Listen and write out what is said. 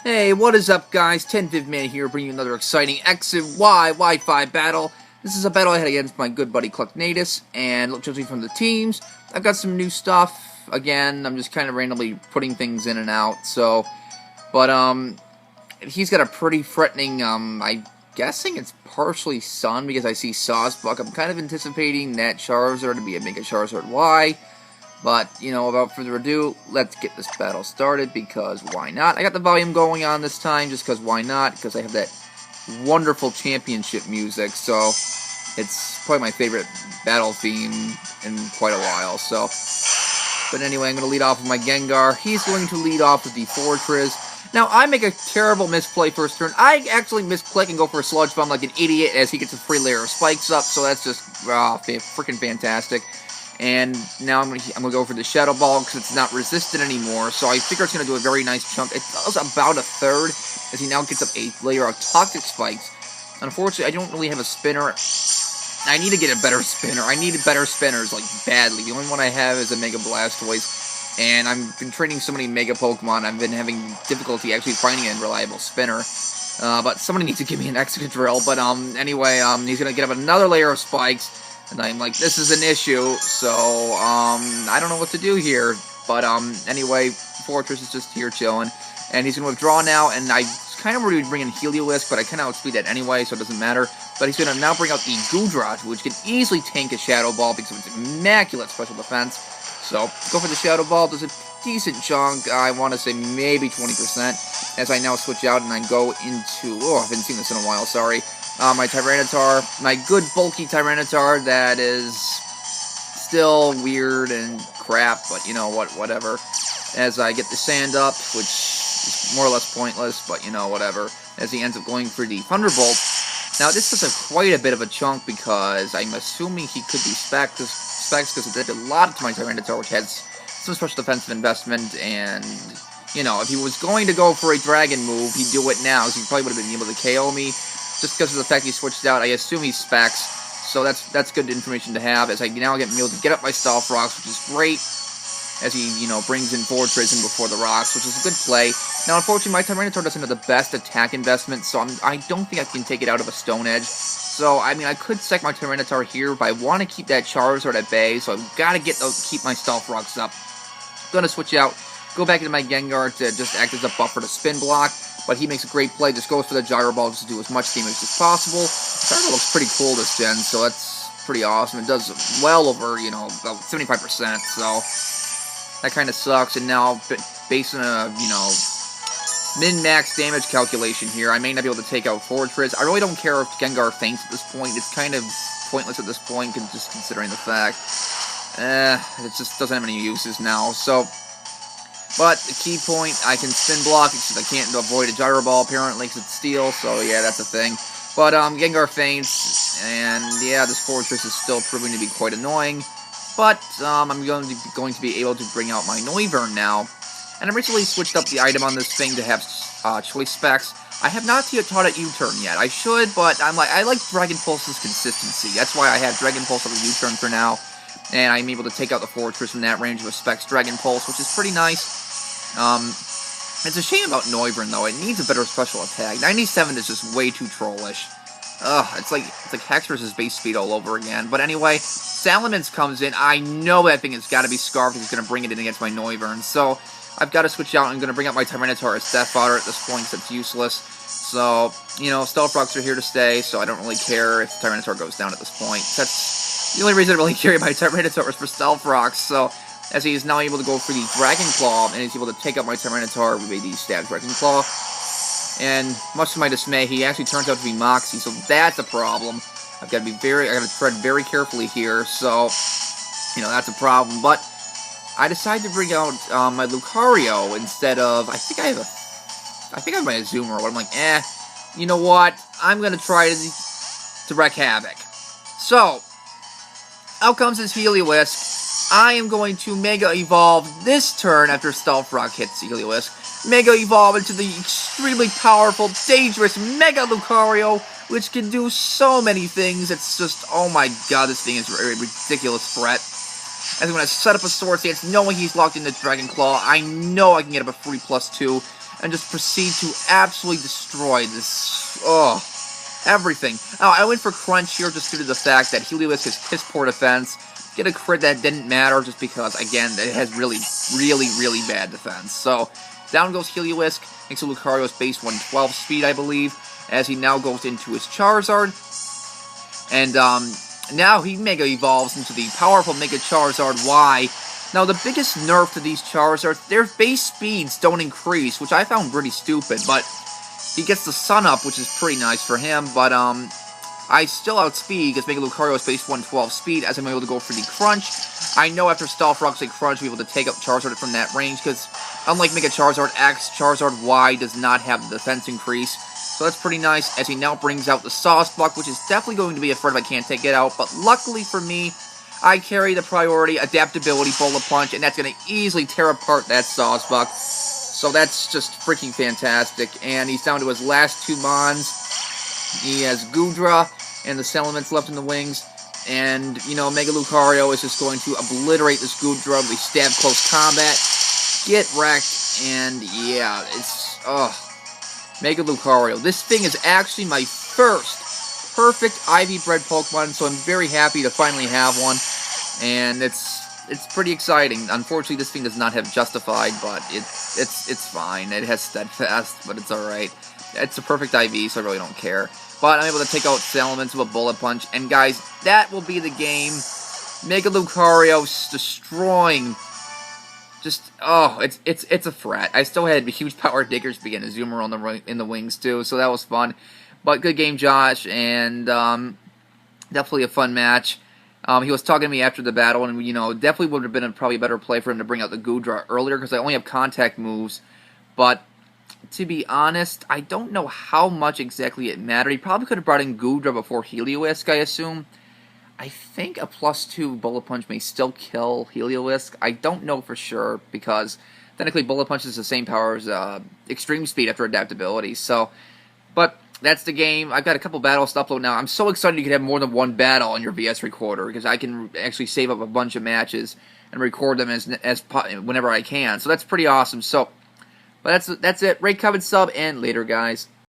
Hey, what is up, guys? 10th Man here, bringing you another exciting X and Y Wi-Fi battle. This is a battle I had against my good buddy Clucknatus, and look, judging from the teams, I've got some new stuff. Again, I'm just kind of randomly putting things in and out, but he's got a pretty threatening, I'm guessing it's partially Sun, because I see Sawsbuck. I'm kind of anticipating that Charizard to be a Mega Charizard Y. But, without further ado, let's get this battle started, because why not? I got the volume going on this time, just because why not? Because I have that wonderful championship music, so it's probably my favorite battle theme in quite a while, so. But anyway, I'm going to lead off with my Gengar. He's going to lead off with the Fortress. Now, I make a terrible misplay first turn. I actually misclick and go for a Sludge Bomb like an idiot as he gets a free layer of spikes up, so that's just freaking fantastic. And now I'm gonna go for the Shadow Ball because it's not resistant anymore. So I figure it's gonna do a very nice chunk. It does about a third as he now gets up a layer of Toxic Spikes. Unfortunately, I don't really have a spinner. I need to get a better spinner. I need better spinners, like, badly. The only one I have is a Mega Blastoise. And I've been training so many Mega Pokemon, I've been having difficulty actually finding a reliable spinner. But somebody needs to give me an Excadrill. But anyway, he's gonna get up another layer of spikes. And I'm like, this is an issue, so, I don't know what to do here. But, anyway, Fortress is just here chilling. And he's going to withdraw now, and I kind of already bring in Heliolisk, but I kind of outspeed that anyway, so it doesn't matter. But he's going to now bring out the Goodrot, which can easily tank a Shadow Ball because of its immaculate special defense. So, go for the Shadow Ball, does a decent chunk, I want to say maybe 20%, as I now switch out and I go into, I haven't seen this in a while, sorry. My Tyranitar, my good bulky Tyranitar that is still weird and crap, but you know what, whatever. As I get the Sand up, which is more or less pointless, but you know, whatever. As he ends up going for the Thunderbolt. Now this is quite a bit of a chunk because I'm assuming he could be Specs because it did a lot to my Tyranitar, which has some special defensive investment, and you know, if he was going to go for a Dragon move, he'd do it now, so he probably would have been able to KO me. Just because of the fact he switched out, I assume he's Specs, so that's good information to have, as I now get able to get up my Stealth Rocks, which is great, as he, brings in Fortress in before the Rocks, which is a good play. Now, unfortunately, my Tyranitar doesn't have the best attack investment, so I don't think I can take it out of a Stone Edge. So, I mean, I could sack my Tyranitar here, but I want to keep that Charizard at bay, so I've got to keep my Stealth Rocks up. I'm going to switch out, go back into my Gengar to just act as a buffer to Spin Block. But he makes a great play, just goes for the Gyro Ball just to do as much damage as possible. Gyro looks pretty cool this gen, so that's pretty awesome. It does well over, about 75%, so that kind of sucks. And now, based on a, min-max damage calculation here, I may not be able to take out Fortress. I really don't care if Gengar faints at this point. It's kind of pointless at this point, just considering the fact. It just doesn't have any uses now, so. But the key point, I can Spin Block, because I can't avoid a Gyro Ball apparently, because it's Steel, so yeah, that's a thing. But Gengar faints, and yeah, this Fortress is still proving to be quite annoying. But I'm going to be able to bring out my Noivern now. And I recently switched up the item on this thing to have Choice Specs. I have not yet taught it U-Turn yet. I should, but I like Dragon Pulse's consistency. That's why I have Dragon Pulse over U-Turn for now. And I'm able to take out the Fortress from that range with Specs Dragon Pulse, which is pretty nice. It's a shame about Noivern, though. It needs a better special attack. 97 is just way too trollish. It's like Hex versus base speed all over again. But anyway, Salamence comes in. I know that thing has got to be Scarf because it's going to bring it in against my Noivern. So, I've got to switch out. I'm going to bring out my Tyranitar as Death Fodder at this point, because it's useless. So, Stealth Rocks are here to stay, so I don't really care if Tyranitar goes down at this point. That's the only reason I really carry my Tyranitar is for Stealth Rocks, so. As he is now able to go for the Dragon Claw, and he's able to take out my Tyranitar with a stab Dragon Claw. And much to my dismay, he actually turns out to be Moxie, so that's a problem. I got to tread very carefully here, so, that's a problem. But I decided to bring out my Lucario instead of, I think I have my Azumarill, but I'm like, you know what? I'm gonna try to wreak havoc. So, out comes his Heliolisk. I am going to Mega Evolve this turn after Stealth Rock hits Heliolisk. Mega Evolve into the extremely powerful, dangerous Mega Lucario, which can do so many things. It's just, oh my god, this thing is a ridiculous threat. As I'm going to set up a Sword Stance, knowing he's locked into Dragon Claw, I know I can get up a free +2. and just proceed to absolutely destroy this, everything. Oh, I went for Crunch here just due to the fact that Heliolisk is piss poor defense. Get a crit that didn't matter just because, again, it has really, really, really bad defense. So, down goes Heliolisk, makes a Lucario's base 112 speed, I believe, as he now goes into his Charizard. And, now he Mega Evolves into the powerful Mega Charizard Y. Now, the biggest nerf to these Charizards, their base speeds don't increase, which I found pretty stupid, but he gets the Sun Up, which is pretty nice for him, but, I still outspeed because Mega Lucario is base 112 speed, as I'm able to go for the Crunch. I know after Stall Frog say Crunch, we'll be able to take up Charizard from that range, because unlike Mega Charizard X, Charizard Y does not have the defense increase. So that's pretty nice, as he now brings out the Sauce Block, which is definitely going to be a threat if I can't take it out, but luckily for me, I carry the priority Adaptability Bullet Punch, and that's going to easily tear apart that Sauce Block. So that's just freaking fantastic, and he's down to his last two Mons. He has Goodra and the Salamence left in the wings. And, you know, Mega Lucario is just going to obliterate this Goodra. We stab close combat. Get wrecked. And, yeah, it's... Mega Lucario. This thing is actually my first perfect Ivy-bred Pokemon, so I'm very happy to finally have one. And it's pretty exciting. Unfortunately, this thing does not have Justified, but it's fine. It has Steadfast, but it's alright. It's a perfect IV, so I really don't care. But I'm able to take out Salamence with a Bullet Punch. And guys, that will be the game. Mega Lucario destroying. Just, it's a threat. I still had huge power diggers begin to zoom around in the wings too, so that was fun. But good game, Josh, and definitely a fun match. He was talking to me after the battle, and, you know, definitely would have been probably a better play for him to bring out the Goodra earlier, because I only have contact moves. But to be honest, I don't know how much exactly it mattered. He probably could have brought in Goodra before Heliolisk, I assume. I think a +2 Bullet Punch may still kill Heliolisk. I don't know for sure, because technically Bullet Punch is the same power as Extreme Speed after Adaptability. So, but that's the game. I've got a couple battles to upload now. I'm so excited you can have more than one battle on your VS Recorder, because I can actually save up a bunch of matches and record them as whenever I can. So that's pretty awesome. So, but that's it. Rate, comment, sub, and later, guys.